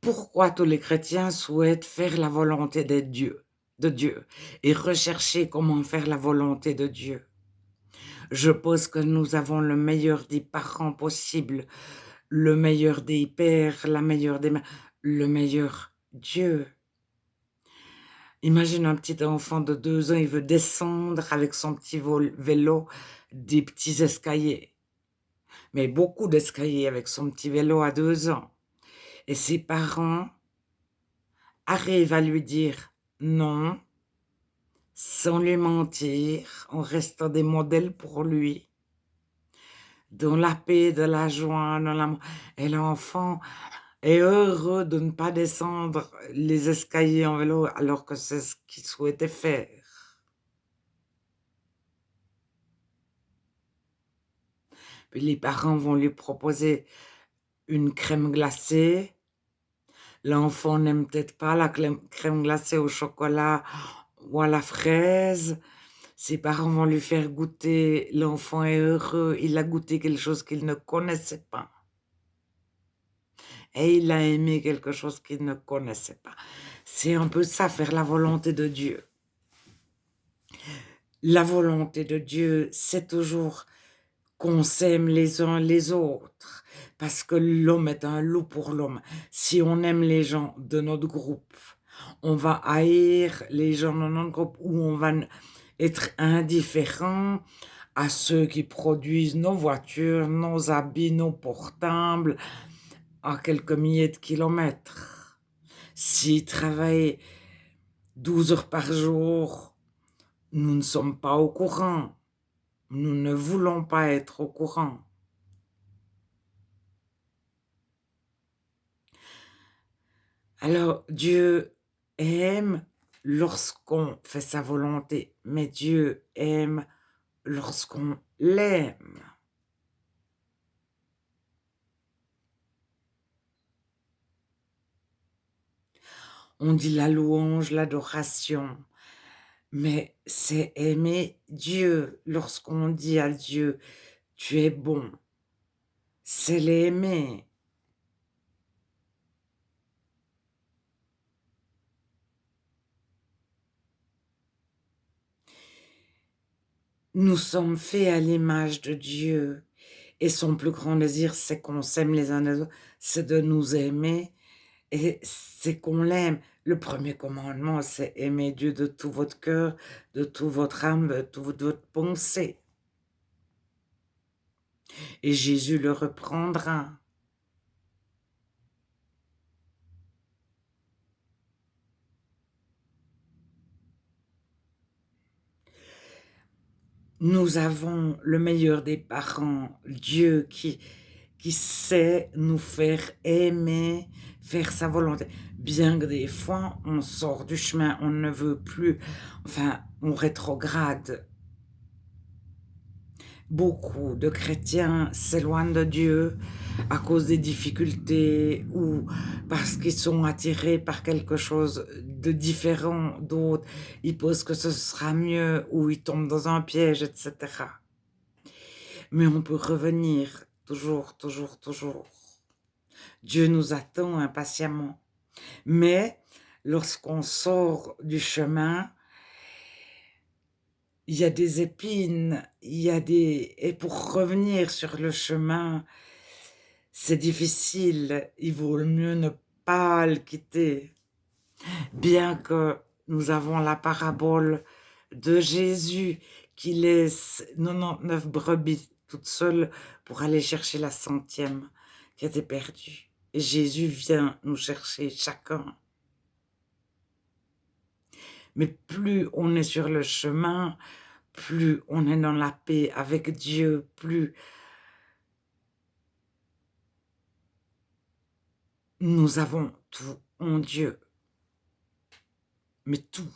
pourquoi tous les chrétiens souhaitent faire la volonté de Dieu et rechercher comment faire la volonté de Dieu? Je pense que nous avons le meilleur des parents possibles, le meilleur des pères, la meilleure des mères, le meilleur Dieu. Imagine un petit enfant de 2 ans, il veut descendre avec son petit vélo des petits escaliers, mais beaucoup d'escaliers avec son petit vélo à 2 ans. Et ses parents arrivent à lui dire non, sans lui mentir, en restant des modèles pour lui, dans la paix, de la joie, dans l'amour. Et l'enfant est heureux de ne pas descendre les escaliers en vélo alors que c'est ce qu'il souhaitait faire. Puis les parents vont lui proposer une crème glacée. L'enfant n'aime peut-être pas la crème glacée au chocolat ou à la fraise. Ses parents vont lui faire goûter, l'enfant est heureux, il a goûté quelque chose qu'il ne connaissait pas. Et il a aimé quelque chose qu'il ne connaissait pas. C'est un peu ça, faire la volonté de Dieu. La volonté de Dieu, c'est toujours qu'on s'aime les uns les autres, parce que l'homme est un loup pour l'homme. Si on aime les gens de notre groupe, on va haïr les gens de notre groupe, ou on va être indifférent à ceux qui produisent nos voitures, nos habits, nos portables, à quelques milliers de kilomètres. S'ils travaillent 12 heures par jour, nous ne sommes pas au courant. Nous ne voulons pas être au courant. Alors, Dieu aime lorsqu'on fait sa volonté, mais Dieu aime lorsqu'on l'aime. On dit la louange, l'adoration, mais c'est aimer Dieu. Lorsqu'on dit à Dieu, tu es bon, c'est l'aimer. Nous sommes faits à l'image de Dieu et son plus grand désir, c'est qu'on s'aime les uns les autres, c'est de nous aimer et c'est qu'on l'aime. Le premier commandement, c'est aimer Dieu de tout votre cœur, de toute votre âme, de toute votre pensée. Et Jésus le reprendra. Nous avons le meilleur des parents, Dieu qui sait nous faire aimer, faire sa volonté. Bien que des fois, on sort du chemin, on ne veut plus, enfin, on rétrograde. Beaucoup de chrétiens s'éloignent de Dieu à cause des difficultés ou parce qu'ils sont attirés par quelque chose de différent d'autres. Ils pensent que ce sera mieux ou ils tombent dans un piège, etc. Mais on peut revenir toujours, toujours, toujours. Dieu nous attend impatiemment. Mais lorsqu'on sort du chemin, il y a des épines, il y a des... Et pour revenir sur le chemin, c'est difficile. Il vaut mieux ne pas le quitter. Bien que nous avons la parabole de Jésus qui laisse 99 brebis toutes seules pour aller chercher la 100e qui était perdue. Et Jésus vient nous chercher chacun. Mais plus on est sur le chemin, plus on est dans la paix avec Dieu, plus nous avons tout en Dieu. Mais tout.